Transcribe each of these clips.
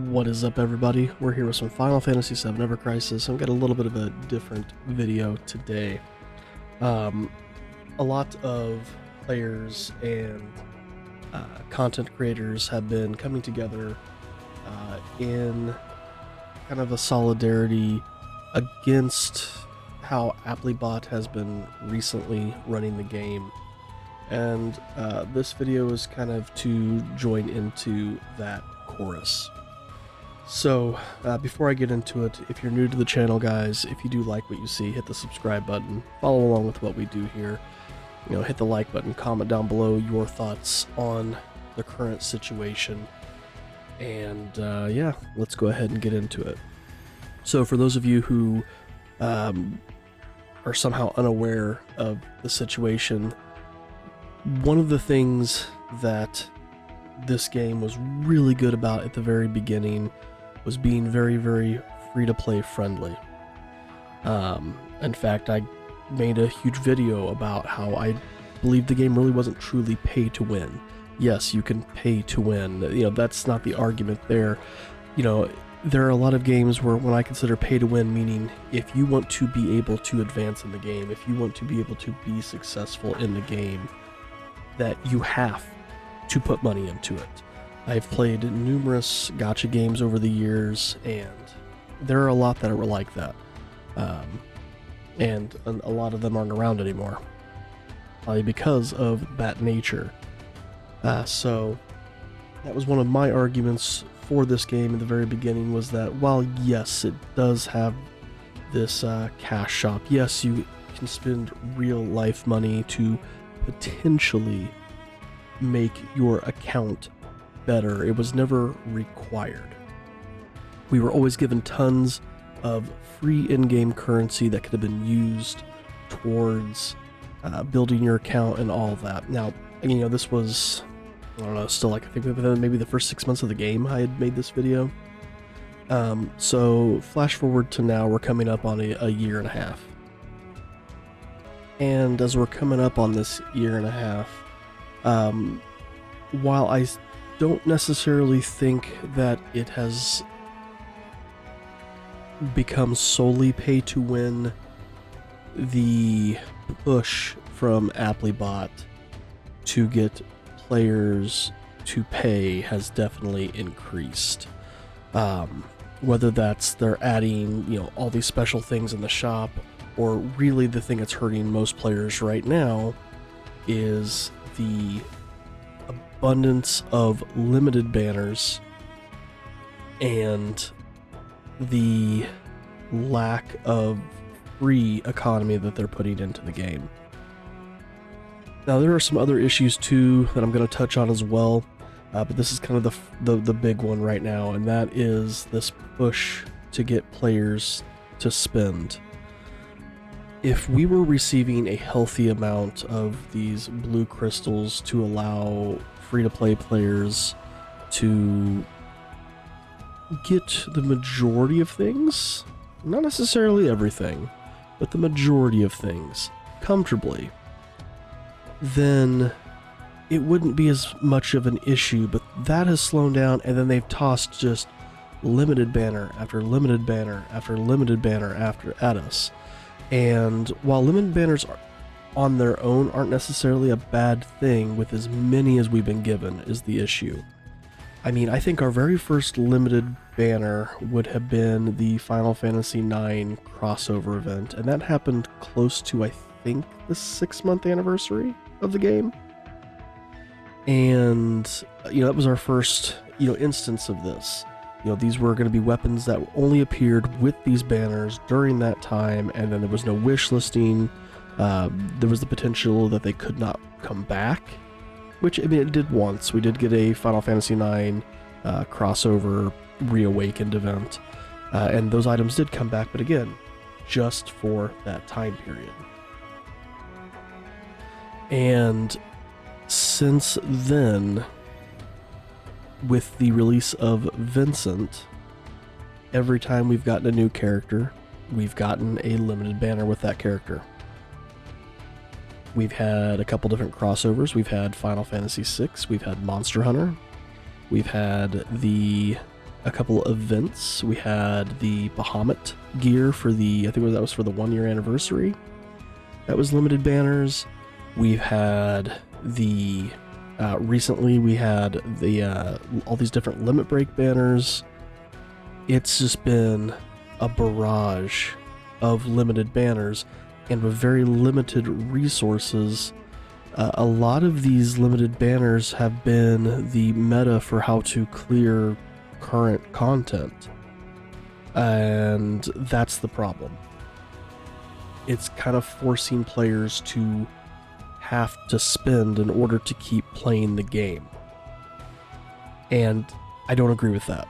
What is up, everybody? We're here with some Final Fantasy VII Ever Crisis. I've got a little bit of a different video today. A lot of players and content creators have been coming together in kind of a solidarity against how Applibot has been recently running the game. And this video is kind of to join into that chorus. So, before I get into it, if you're new to the channel, guys, if you do like what you see, hit the subscribe button, follow along with what we do here, hit the like button, comment down below your thoughts on the current situation, and yeah, let's go ahead and get into it. So for those of you who are somehow unaware of the situation, one of the things that this game was really good about at the very beginning was being very, very free-to-play friendly. In fact, I made a huge video about how I believe the game really wasn't truly pay to win. Yes, you can pay to win. That's not the argument there. There are a lot of games where when I consider pay to win, meaning if you want to be able to advance in the game, if you want to be able to be successful in the game, that you have to put money into it. I've played numerous gacha games over the years, and there are a lot that are like that. And a lot of them aren't around anymore, probably because of that nature. So that was one of my arguments for this game in the very beginning, was that while yes, it does have this cash shop, yes, you can spend real life money to potentially make your account better, it was never required. We were always given tons of free in-game currency that could have been used towards building your account and all that. Now, this was, I don't know, still like, I think maybe the first 6 months of the game I had made this video. So flash forward to now, we're coming up on a year and a half. And as we're coming up on this year and a half, while I don't necessarily think that it has become solely pay to win, the push from Applibot to get players to pay has definitely increased. Whether that's they're adding, all these special things in the shop, or really the thing that's hurting most players right now is the abundance of limited banners and the lack of free economy that they're putting into the game. Now, there are some other issues too that I'm going to touch on as well, but this is kind of the big one right now, and that is this push to get players to spend. If we were receiving a healthy amount of these blue crystals to allow free-to-play players to get the majority of things, not necessarily everything, but the majority of things comfortably, then it wouldn't be as much of an issue. But that has slowed down, and then they've tossed just limited banner after limited banner after limited banner at us. And while limited banners on their own aren't necessarily a bad thing, with as many as we've been given is the issue. I think our very first limited banner would have been the Final Fantasy IX crossover event, and that happened close to, I think, the 6-month anniversary of the game. And, that was our first, instance of this. These were going to be weapons that only appeared with these banners during that time, and then there was no wish listing. There was the potential that they could not come back, which, it did once. We did get a Final Fantasy IX crossover reawakened event, and those items did come back, but again, just for that time period. And since then, with the release of Vincent, every time we've gotten a new character, we've gotten a limited banner with that character. We've had a couple different crossovers. We've had Final Fantasy VI, we've had Monster Hunter, we've had the a couple events. We had the Bahamut gear for the, I think that was for the 1 year anniversary. That was limited banners. We've had the, recently we had the, all these different limit break banners. It's just been a barrage of limited banners, and with very limited resources. A lot of these limited banners have been the meta for how to clear current content, and that's the problem. It's kind of forcing players to have to spend in order to keep playing the game, and I don't agree with that.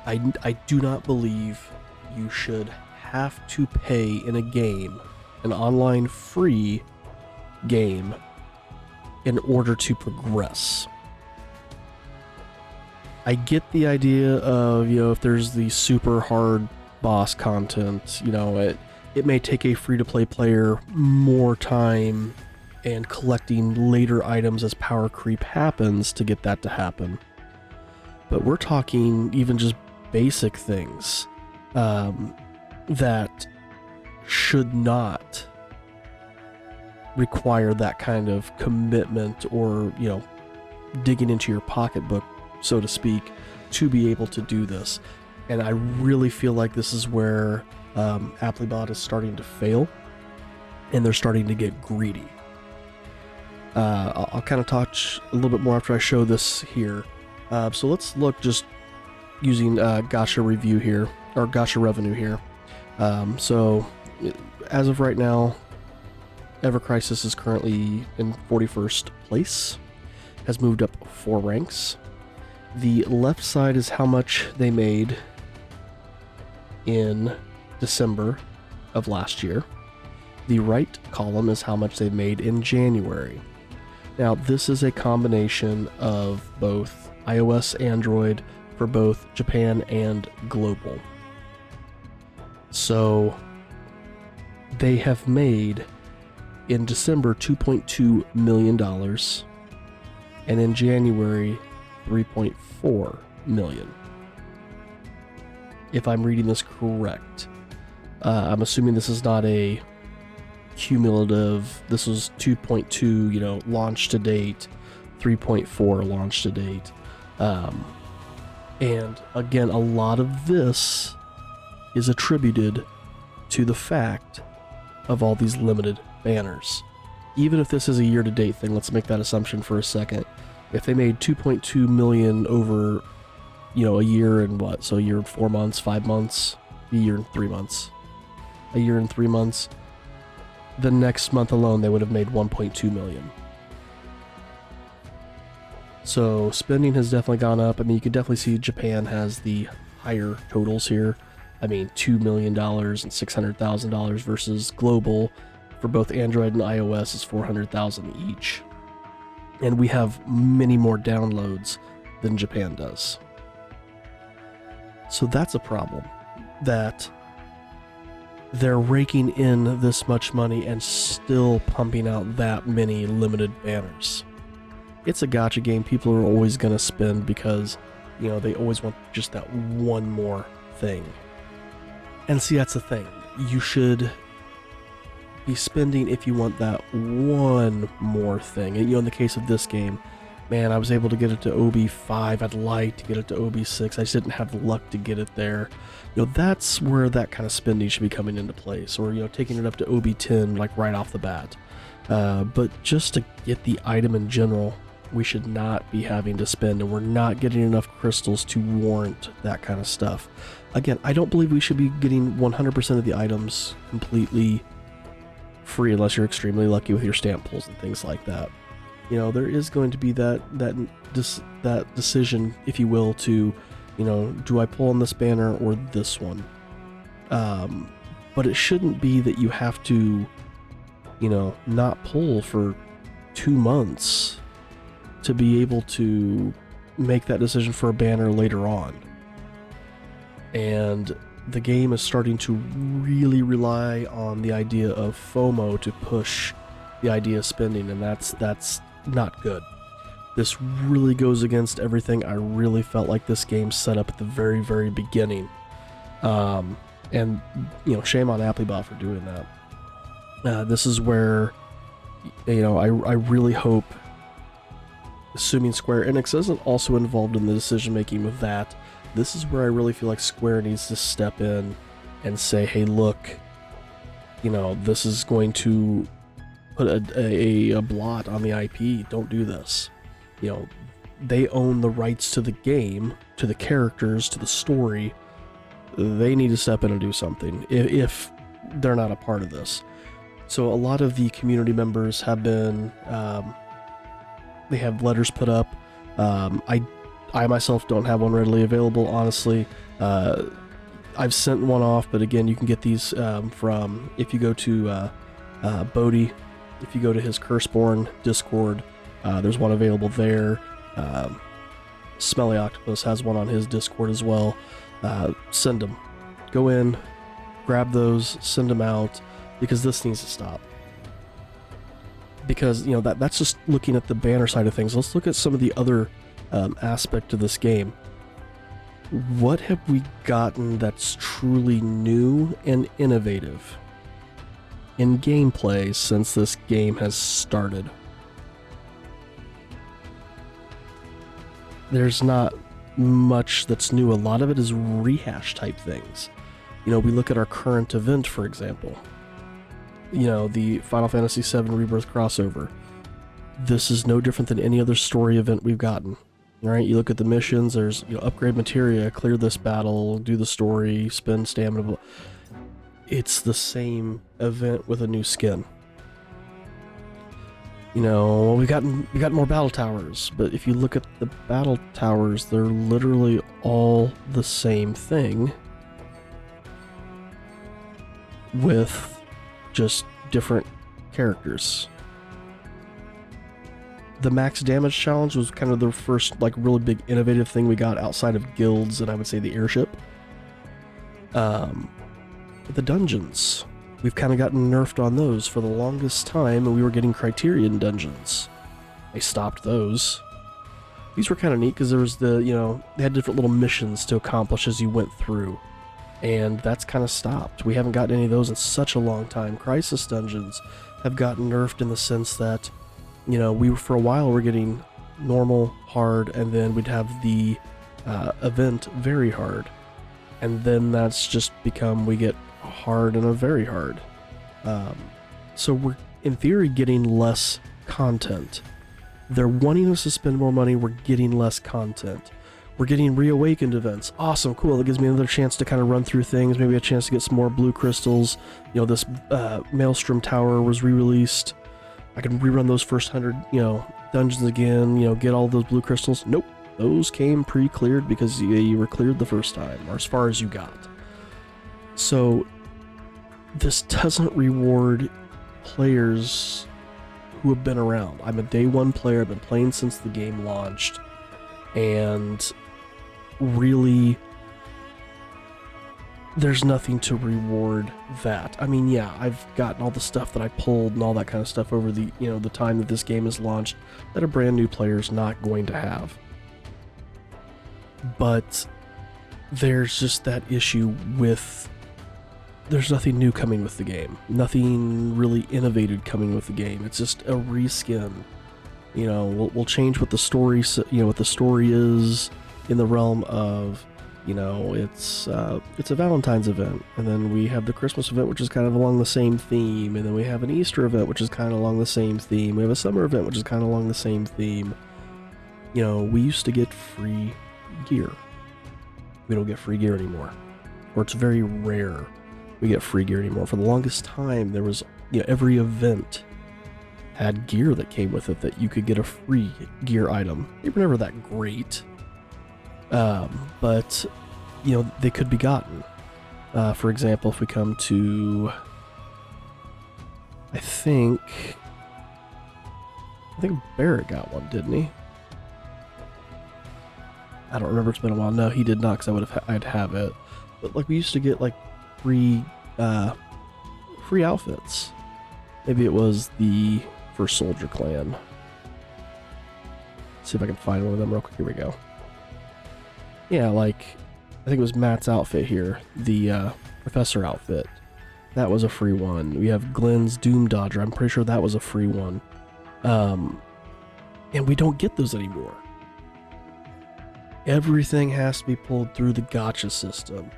I do not believe you should have to pay in a game, an online free game, in order to progress. I get the idea of, if there's the super hard boss content, it may take a free-to-play player more time and collecting later items as power creep happens to get that to happen. But we're talking even just basic things that should not require that kind of commitment or, digging into your pocketbook, so to speak, to be able to do this. And I really feel like this is where Applibot is starting to fail, and they're starting to get greedy. I'll kind of touch a little bit more after I show this here. So let's look just using Gacha review here, or Gacha revenue here. So as of right now, Ever Crisis is currently in 41st place, has moved up 4 ranks. The left side is how much they made in December of last year. The right column is how much they made in January. Now, this is a combination of both iOS, Android, for both Japan and global. So they have made in December $2.2 million, and in January $3.4 million. If I'm reading this correct. I'm assuming this is not a cumulative, this was 2.2, launch to date, 3.4 launch to date. And again, a lot of this is attributed to the fact of all these limited banners. Even if this is a year-to-date thing, let's make that assumption for a second. If they made 2.2 million over, a year and what? So a year and 4 months, 5 months, a year and 3 months. A year and 3 months. The next month alone, they would have made 1.2 million. So spending has definitely gone up. I mean, you can definitely see Japan has the higher totals here. I mean, $2 million and $600,000 versus global for both Android and iOS is $400,000 each. And we have many more downloads than Japan does. So that's a problem, that they're raking in this much money and still pumping out that many limited banners. It's a gacha game. People are always going to spend because, they always want just that one more thing. And see, that's the thing. You should be spending if you want that one more thing. And, in the case of this game, man, I was able to get it to OB5. I'd like to get it to OB6. I just didn't have the luck to get it there. That's where that kind of spending should be coming into place. Or, taking it up to OB10, like right off the bat. But just to get the item in general, we should not be having to spend, and we're not getting enough crystals to warrant that kind of stuff. Again, I don't believe we should be getting 100% of the items completely free unless you're extremely lucky with your stamp pulls and things like that. There is going to be that decision, if you will, to, do I pull on this banner or this one? But it shouldn't be that you have to, not pull for 2 months to be able to make that decision for a banner later on. And the game is starting to really rely on the idea of FOMO to push the idea of spending, and that's not good. This really goes against everything I really felt like this game set up at the very, very beginning. And, you know, shame on Applibot for doing that. This is where, you know, I really hope, assuming Square Enix isn't also involved in the decision-making with that, this is where I really feel like Square needs to step in and say, hey, look, you know, this is going to put a blot on the IP. Don't do this. You know, they own the rights to the game, to the characters, to the story. They need to step in and do something if they're not a part of this. So a lot of the community members have been, they have letters put up. I myself don't have one readily available, honestly. I've sent one off, but again, you can get these from, if you go to Bodhi, if you go to his Curseborn Discord, there's one available there. Smelly Octopus has one on his Discord as well. Send them. Go in, grab those, send them out, because this needs to stop. Because, you know, that's just looking at the banner side of things. Let's look at some of the other aspect of this game. What have we gotten that's truly new and innovative in gameplay since this game has started? There's not much that's new. A lot of it is rehash type things. You know, we look at our current event, for example. You know, the Final Fantasy VII Rebirth crossover. This is no different than any other story event we've gotten. All right, you look at the missions, there's, you know, upgrade materia, clear this battle, do the story, spend stamina. It's the same event with a new skin. You know, we got more battle towers, but if you look at the battle towers, they're literally all the same thing with just different characters. The max damage challenge was kind of the first, like, really big innovative thing we got outside of guilds and I would say the airship. The dungeons, we've kind of gotten nerfed on those for the longest time, and we were getting Criterion dungeons. They stopped those. These were kind of neat because there was the, you know, they had different little missions to accomplish as you went through, and that's kind of stopped. We haven't gotten any of those in such a long time. Crisis dungeons have gotten nerfed in the sense that, you know, we for a while were getting normal, hard, and then we'd have the event very hard, and then that's just become, we get hard and a very hard. So we're in theory getting less content. They're wanting us to spend more money. We're getting less content. We're getting reawakened events. Awesome, cool. That gives me another chance to kind of run through things. Maybe a chance to get some more blue crystals. You know, this Maelstrom Tower was re-released. I can rerun those first 100, you know, dungeons again. You know, get all those blue crystals. Nope, those came pre-cleared because you were cleared the first time, or as far as you got. So this doesn't reward players who have been around. I'm a day one player. I've been playing since the game launched, and really there's nothing to reward that. I mean, yeah, I've gotten all the stuff that I pulled and all that kind of stuff over the, you know, the time that this game is launched that a brand new player is not going to have. But there's just that issue with, there's nothing new coming with the game. Nothing really innovative coming with the game. It's just a reskin. You know, we'll change what the story, you know, what the story is in the realm of, you know, it's a Valentine's event, and then we have the Christmas event, which is kind of along the same theme, and then we have an Easter event, which is kind of along the same theme. We have a summer event, which is kind of along the same theme. You know, we used to get free gear. We don't get free gear anymore, or it's very rare we get free gear anymore. For the longest time, there was, you know, every event had gear that came with it that you could get a free gear item. They were never that great, but, you know, they could be gotten. For example, if we come to, I think Barrett got one, didn't he? I don't remember, it's been a while. No, he did not, because I'd have it. But, like, we used to get, like, free outfits. Maybe it was the First Soldier Clan. see if I can find one of them real quick. Here we go. Yeah, like, I think it was Matt's outfit here, the Professor outfit. That was a free one. We have Glenn's Doom Dodger. I'm pretty sure that was a free one. And we don't get those anymore. Everything has to be pulled through the gacha system.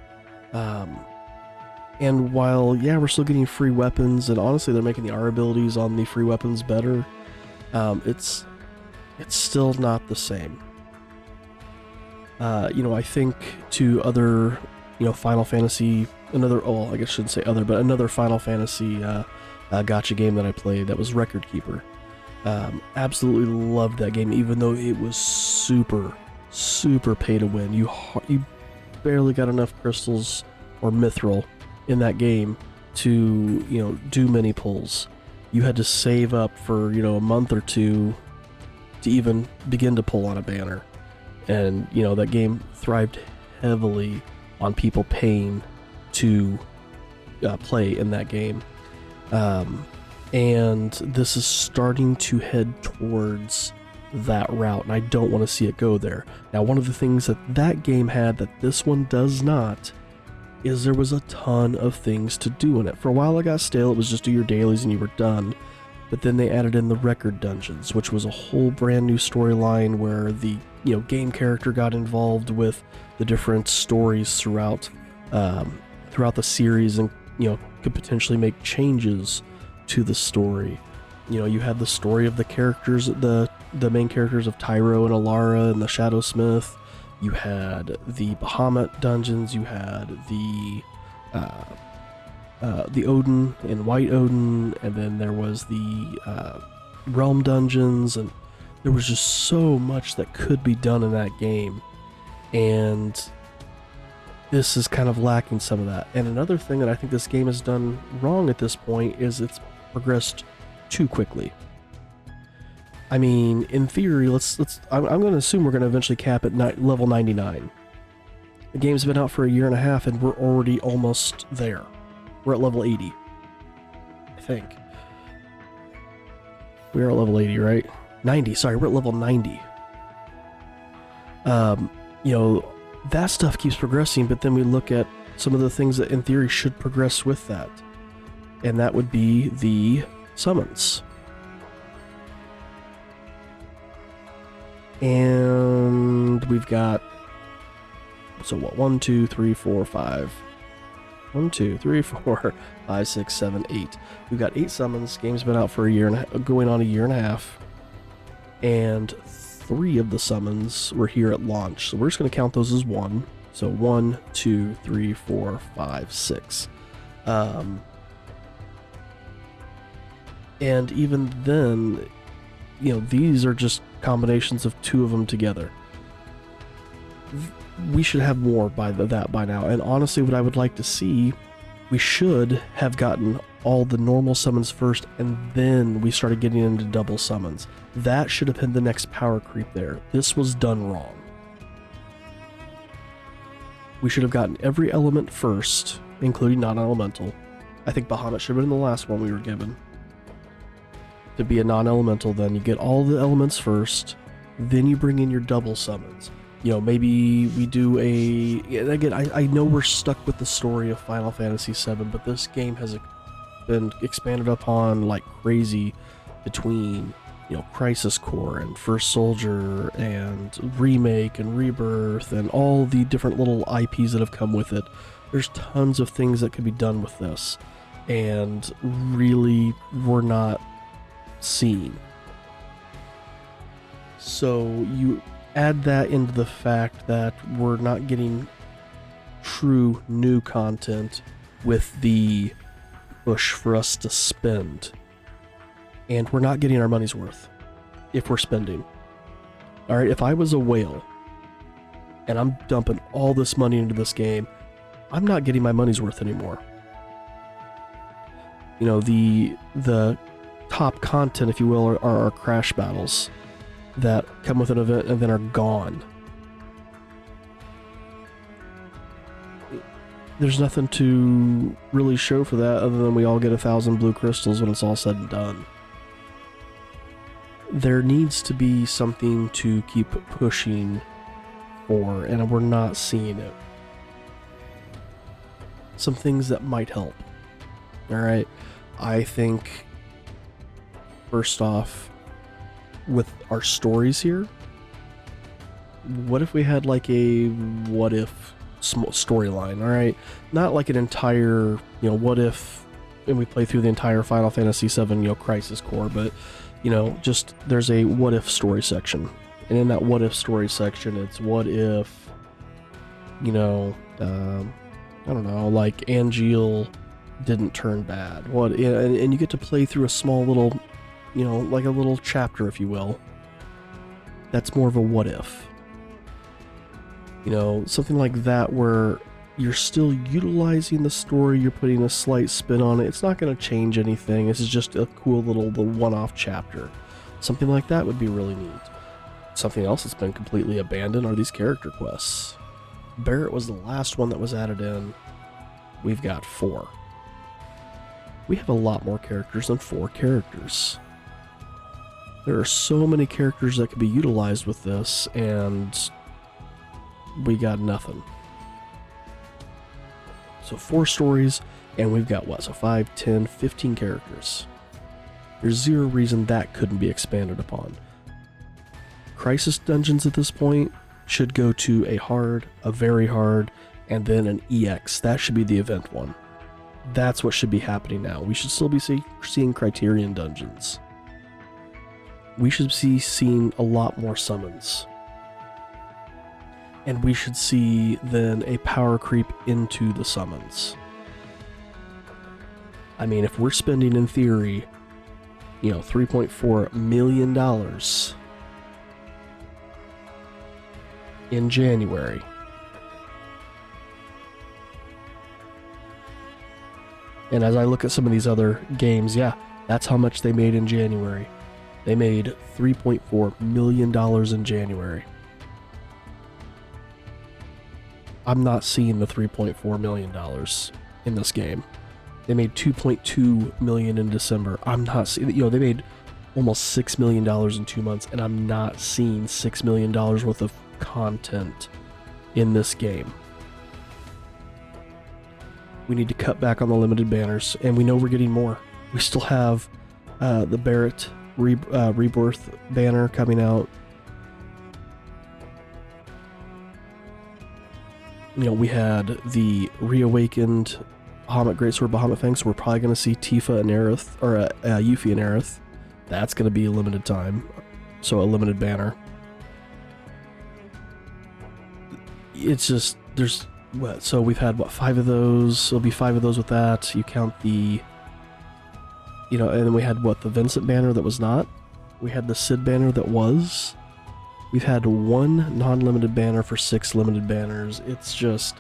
And while, yeah, we're still getting free weapons, and honestly they're making the R abilities on the free weapons better, it's still not the same. You know, I think to other, you know, Final Fantasy, another Final Fantasy gacha game that I played, that was Record Keeper. Absolutely loved that game, even though it was super pay to win. You barely got enough crystals or mithril in that game to, you know, do many pulls. You had to save up for, you know, a month or two to even begin to pull on a banner. And, you know, that game thrived heavily on people paying to play in that game. And this is starting to head towards that route, and I don't want to see it go there. Now, one of the things that game had that this one does not is there was a ton of things to do in it. For a while it got stale, it was just do your dailies and you were done. But then they added in the record dungeons, which was a whole brand new storyline where the, you know, game character got involved with the different stories throughout the series, and, you know, could potentially make changes to the story. You know, you had the story of the characters, the main characters of Tyro and Alara and the Shadowsmith. You had the Bahamut dungeons. You had the Odin and White Odin, and then there was the Realm dungeons, and there was just so much that could be done in that game, and this is kind of lacking some of that. And another thing that I think this game has done wrong at this point is it's progressed too quickly. I mean, in theory, I'm going to assume we're going to eventually cap at level 99. The game's been out for a year and a half, and we're already almost there. We're at level 80, I think. We are at level 80, right? 90, sorry, we're at level 90. You know, that stuff keeps progressing, but then we look at some of the things that in theory should progress with that. And that would be the summons. And we've got, so what, 1, 2, 3, 4, 5. 1, 2, 3, 4, 5, 6, 7, 8. We've got 8 summons. Game's been out for a year and going on a year and a half. And 3 of the summons were here at launch. So we're just going to count those as 1. So 1, 2, 3, 4, 5, 6. And even then, you know, these are just combinations of 2 of them together. We should have more by now, and honestly what I would like to see, we should have gotten all the normal summons first, and then we started getting into double summons. That should have been the next power creep there. This was done wrong. We should have gotten every element first, including non-elemental. I think Bahamut should have been the last one we were given. To be a non-elemental, then you get all the elements first, then you bring in your double summons. You know, maybe we do and again, I know we're stuck with the story of Final Fantasy VII, but this game has been expanded upon like crazy between, you know, Crisis Core and First Soldier and Remake and Rebirth and all the different little IPs that have come with it. There's tons of things that could be done with this, and really we're not seen. So you add that into the fact that we're not getting true new content with the push for us to spend, and we're not getting our money's worth if we're spending. All right, if I was a whale and I'm dumping all this money into this game, I'm not getting my money's worth anymore. You know, the top content, if you will, are our crash battles that come with an event and then are gone. There's nothing to really show for that other than we all get 1,000 blue crystals when it's all said and done. there needs to be something to keep pushing for, and we're not seeing it. Some things that might help. Alright, I think, first off, with our stories here, what if we had like a what if storyline, alright? Not like an entire, what if, and we play through the entire Final Fantasy VII, Crisis Core, but, just there's a what if story section. And in that what if story section, it's what if, I don't know, like Angeal didn't turn bad. And you get to play through a small little, like a little chapter, if you will. That's more of a what if. Something like that where you're still utilizing the story, you're putting a slight spin on it. It's not going to change anything. This is just a cool little one-off chapter. Something like that would be really neat. Something else that's been completely abandoned are these character quests. Barrett was the last one that was added in. We've got 4. We have a lot more characters than 4 characters. There are so many characters that could be utilized with this, and we got nothing. So 4 stories, and we've got what? So 5, 10, 15 characters. There's zero reason that couldn't be expanded upon. Crisis dungeons at this point should go to a hard, a very hard, and then an EX. That should be the event one. That's what should be happening now. We should still be seeing Criterion dungeons. We should be seeing a lot more summons. And we should see then a power creep into the summons. I mean, if we're spending, in theory, $3.4 million in January, and as I look at some of these other games, yeah, that's how much they made in January. They made $3.4 million in January. I'm not seeing the $3.4 million in this game. They made $2.2 million in December. I'm not seeing, they made almost $6 million in 2 months, and I'm not seeing $6 million worth of content in this game. We need to cut back on the limited banners, and we know we're getting more. We still have the Barrett Rebirth banner coming out. We had the reawakened Bahamut Greatsword Bahamut Fang, so we're probably going to see Tifa and Aerith, or Yuffie and Aerith. That's going to be a limited time, so a limited banner. It's just, there's, what, so we've had, 5 of those? There'll be 5 of those with that. You count the, and then we had, the Vincent banner that was not. We had the Sid banner that was. We've had 1 non-limited banner for 6 limited banners. It's just,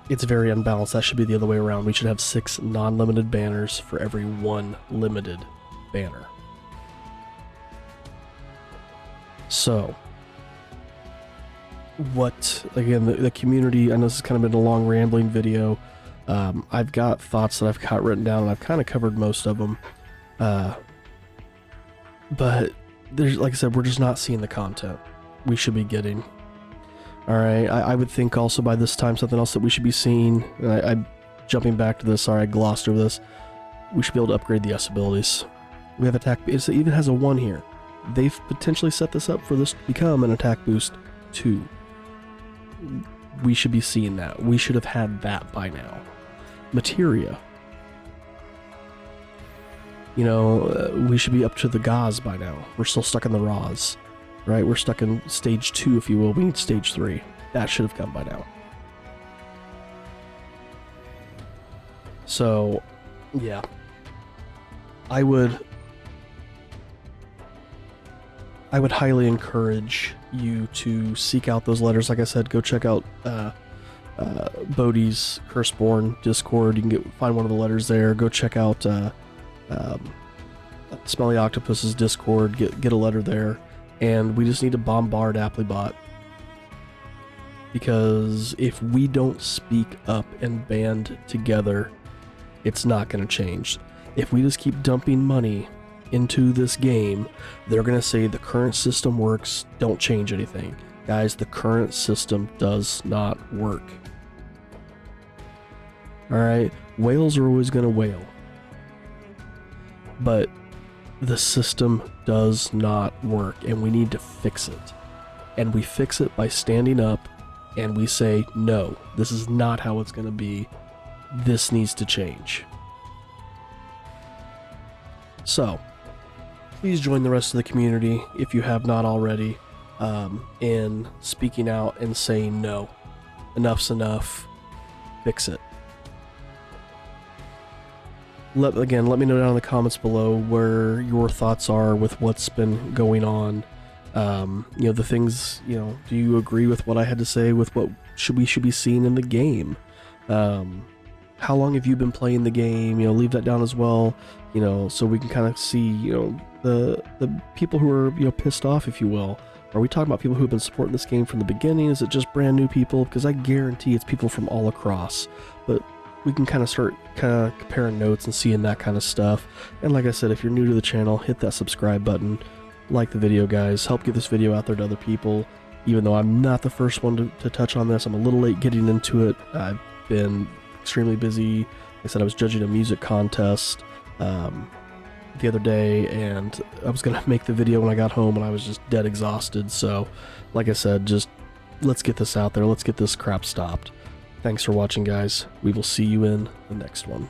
it's very unbalanced. That should be the other way around. We should have 6 non-limited banners for every 1 limited banner. So, again, the community, I know this has kind of been a long rambling video. I've got thoughts that I've got written down, and I've kind of covered most of them. But there's, like I said, we're just not seeing the content we should be getting. Alright, I would think also by this time something else that we should be seeing, and I'm jumping back to this, sorry I glossed over this, we should be able to upgrade the S abilities. We have attack, it even has a 1 here. They've potentially set this up for this to become an attack boost 2. We should be seeing that. We should have had that by now. Materia. We should be up to the Gauze by now. We're still stuck in the Raws, right? We're stuck in stage 2, if you will. We need stage 3. That should have come by now. So, yeah. I would highly encourage you to seek out those letters. Like I said, go check out Bodhi's Curseborn Discord. You can find one of the letters there. Go check out Smelly Octopus's Discord. Get a letter there, and we just need to bombard Applibot, because if we don't speak up and band together, it's not going to change. If we just keep dumping money into this game, they're going to say the current system works, don't change anything. Guys, the current system does not work. Alright, whales are always going to wail. But the system does not work, and we need to fix it. And we fix it by standing up and we say, no, this is not how it's going to be. This needs to change. So, please join the rest of the community if you have not already in speaking out and saying no. Enough's enough. Fix it. Let me know down in the comments below where your thoughts are with what's been going on. You know, the things, you know, do you agree with what I had to say with what we should be seeing in the game? How long have you been playing the game? You know, leave that down as well, you know, so we can kind of see, you know, the people who are, you know, pissed off, if you will. Are we talking about people who have been supporting this game from the beginning? Is it just brand new people? Because I guarantee it's people from all across. But we can kind of start comparing notes and seeing that kind of stuff. And like I said, if you're new to the channel, hit that subscribe button. Like the video, guys. Help get this video out there to other people. Even though I'm not the first one to touch on this, I'm a little late getting into it. I've been extremely busy. Like I said, I was judging a music contest the other day, and I was gonna make the video when I got home, and I was just dead exhausted. So, like I said, just let's get this out there. Let's get this crap stopped. Thanks for watching, guys. We will see you in the next one.